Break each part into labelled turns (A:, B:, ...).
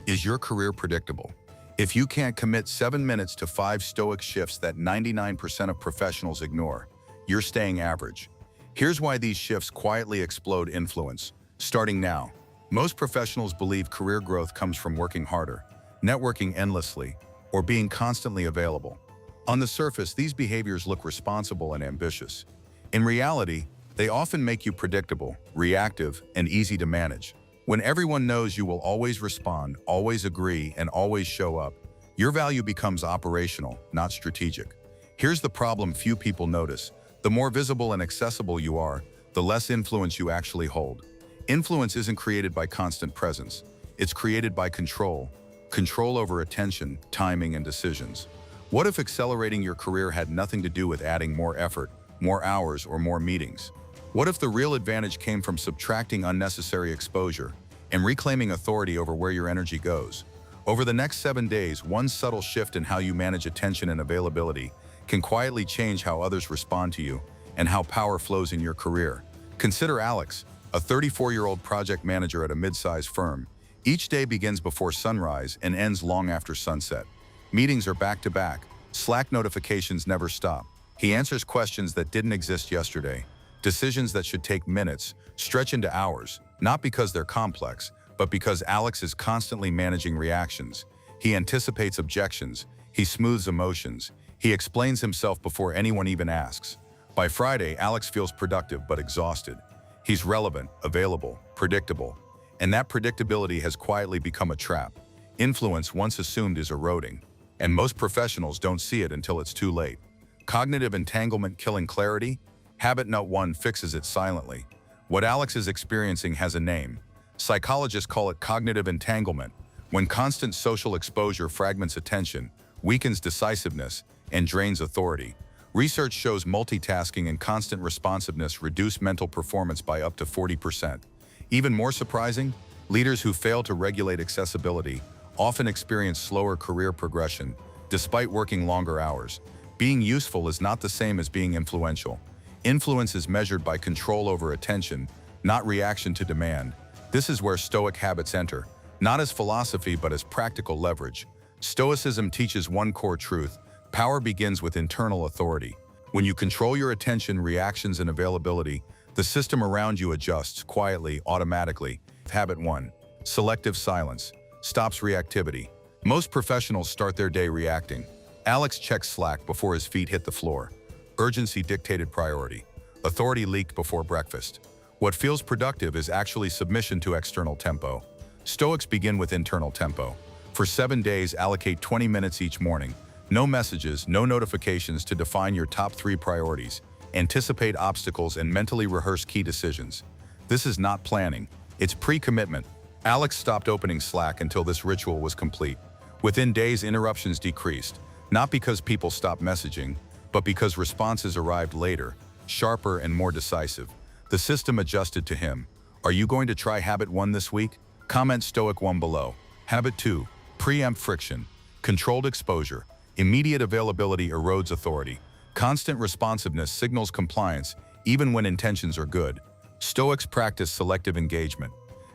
A: Is your career predictable? If you can't commit 7 minutes to 5 stoic shifts that 99% of professionals ignore, you're staying average. Here's why these shifts quietly explode influence. Starting now. Most professionals believe career growth comes from working harder, networking endlessly, or being constantly available. On the surface, these behaviors look responsible and ambitious. In reality, they often make you predictable, reactive, and easy to manage. When everyone knows you will always respond, always agree, and always show up, your value becomes operational, not strategic. Here's the problem few people notice. The more visible and accessible you are, the less influence you actually hold. Influence isn't created by constant presence. It's created by control over attention, timing, and decisions. What if accelerating your career had nothing to do with adding more effort, more hours, or more meetings? What if the real advantage came from subtracting unnecessary exposure and reclaiming authority over where your energy goes? Over the next 7 days, one subtle shift in how you manage attention and availability can quietly change how others respond to you and how power flows in your career. Consider Alex, a 34-year-old project manager at a mid-sized firm. Each day begins before sunrise and ends long after sunset. Meetings are back-to-back. Slack notifications never stop. He answers questions that didn't exist yesterday. Decisions that should take minutes stretch into hours, not because they're complex, but because Alex is constantly managing reactions. He anticipates objections, he smooths emotions, he explains himself before anyone even asks. By Friday, Alex feels productive but exhausted. He's relevant, available, predictable. And that predictability has quietly become a trap. Influence once assumed is eroding, and most professionals don't see it until it's too late. Cognitive entanglement killing clarity? Habit nut 1 fixes it silently. What Alex is experiencing has a name. Psychologists call it cognitive entanglement, when constant social exposure fragments attention, weakens decisiveness, and drains authority. Research shows multitasking and constant responsiveness reduce mental performance by up to 40%. Even more surprising, leaders who fail to regulate accessibility often experience slower career progression, despite working longer hours. Being useful is not the same as being influential. Influence is measured by control over attention, not reaction to demand. This is where Stoic habits enter, not as philosophy but as practical leverage. Stoicism teaches one core truth: power begins with internal authority. When you control your attention, reactions, and availability, the system around you adjusts quietly, automatically. Habit 1. Selective silence. Stops reactivity. Most professionals start their day reacting. Alex checks Slack before his feet hit the floor. Urgency dictated priority. Authority leaked before breakfast. What feels productive is actually submission to external tempo. Stoics begin with internal tempo. For 7 days, allocate 20 minutes each morning. No messages, no notifications to define your top 3 priorities. Anticipate obstacles and mentally rehearse key decisions. This is not planning, it's pre-commitment. Alex stopped opening Slack until this ritual was complete. Within days, interruptions decreased, not because people stopped messaging, but because responses arrived later, sharper and more decisive. The system adjusted to him. Are you going to try habit 1 this week? Comment Stoic 1 below. Habit 2. Preempt friction. Controlled exposure. Immediate availability erodes authority. Constant responsiveness signals compliance, even when intentions are good. Stoics practice selective engagement.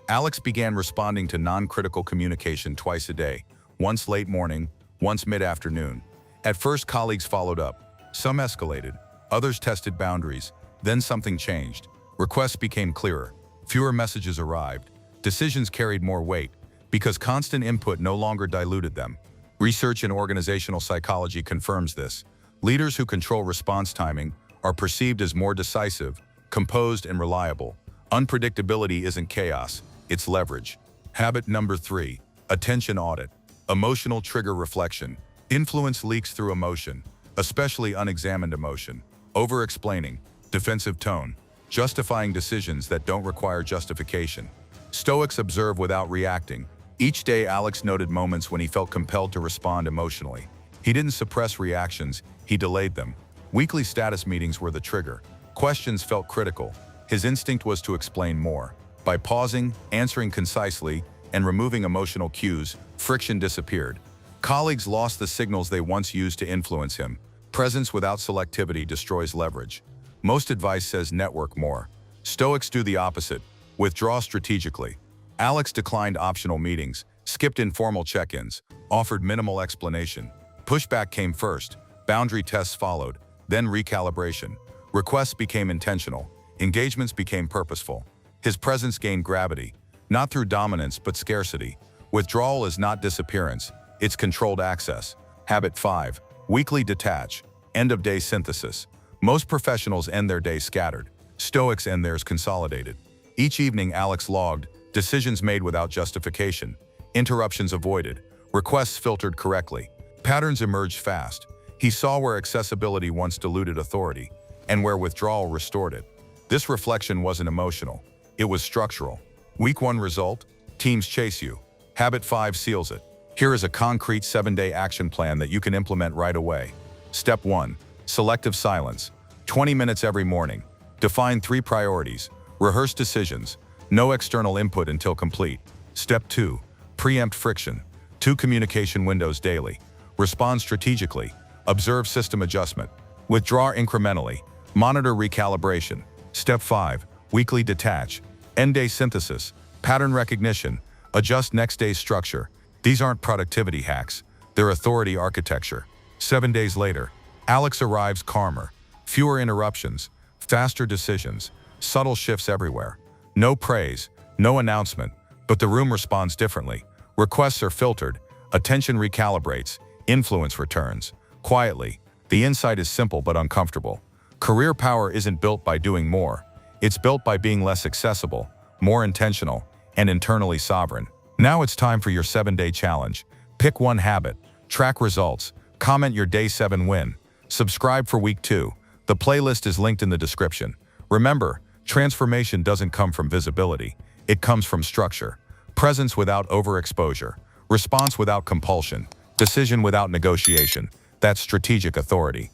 A: Alex began responding to non-critical communication twice a day, once late morning, once mid-afternoon. At first, colleagues followed up. Some escalated, others tested boundaries. Then something changed. Requests became clearer. Fewer messages arrived. Decisions carried more weight, because constant input no longer diluted them. Research in organizational psychology confirms this. Leaders who control response timing are perceived as more decisive, composed, and reliable. Unpredictability isn't chaos, it's leverage. Habit number 3. Attention audit. Emotional trigger reflection. Influence leaks through emotion, especially unexamined emotion. Over-explaining, defensive tone, justifying decisions that don't require justification. Stoics observe without reacting. Each day, Alex noted moments when he felt compelled to respond emotionally. He didn't suppress reactions, he delayed them. Weekly status meetings were the trigger. Questions felt critical. His instinct was to explain more. By pausing, answering concisely, and removing emotional cues, friction disappeared. Colleagues lost the signals they once used to influence him. Presence without selectivity destroys leverage. Most advice says network more. Stoics do the opposite. Withdraw strategically. Alex declined optional meetings, skipped informal check-ins, offered minimal explanation. Pushback came first, boundary tests followed, then recalibration. Requests became intentional, engagements became purposeful. His presence gained gravity, not through dominance but scarcity. Withdrawal is not disappearance, it's controlled access. Habit 5. Weekly detach. End-of-day synthesis. Most professionals end their day scattered. Stoics end theirs consolidated. Each evening Alex logged, decisions made without justification, interruptions avoided, requests filtered correctly. Patterns emerged fast. He saw where accessibility once diluted authority, and where withdrawal restored it. This reflection wasn't emotional, it was structural. Week 1 result: teams chase you. Habit 5 seals it. Here is a concrete 7-day action plan that you can implement right away. Step 1. Selective silence. 20 minutes every morning. Define 3 priorities. Rehearse decisions. No external input until complete. Step 2. Preempt friction. 2 communication windows daily. Respond strategically. Observe system adjustment. Withdraw incrementally. Monitor recalibration. Step 5. Weekly detach. End-day synthesis. Pattern recognition. Adjust next day's structure. These aren't productivity hacks. They're authority architecture. 7 days later, Alex arrives calmer. Fewer interruptions. Faster decisions. Subtle shifts everywhere. No praise. No announcement. But the room responds differently. Requests are filtered. Attention recalibrates. Influence returns. Quietly. The insight is simple but uncomfortable. Career power isn't built by doing more. It's built by being less accessible, more intentional, and internally sovereign. Now it's time for your 7-day challenge. Pick one habit, track results, comment your day 7 win. Subscribe for week 2. The playlist is linked in the description. Remember, transformation doesn't come from visibility. It comes from structure. Presence without overexposure. Response without compulsion. Decision without negotiation. That's strategic authority.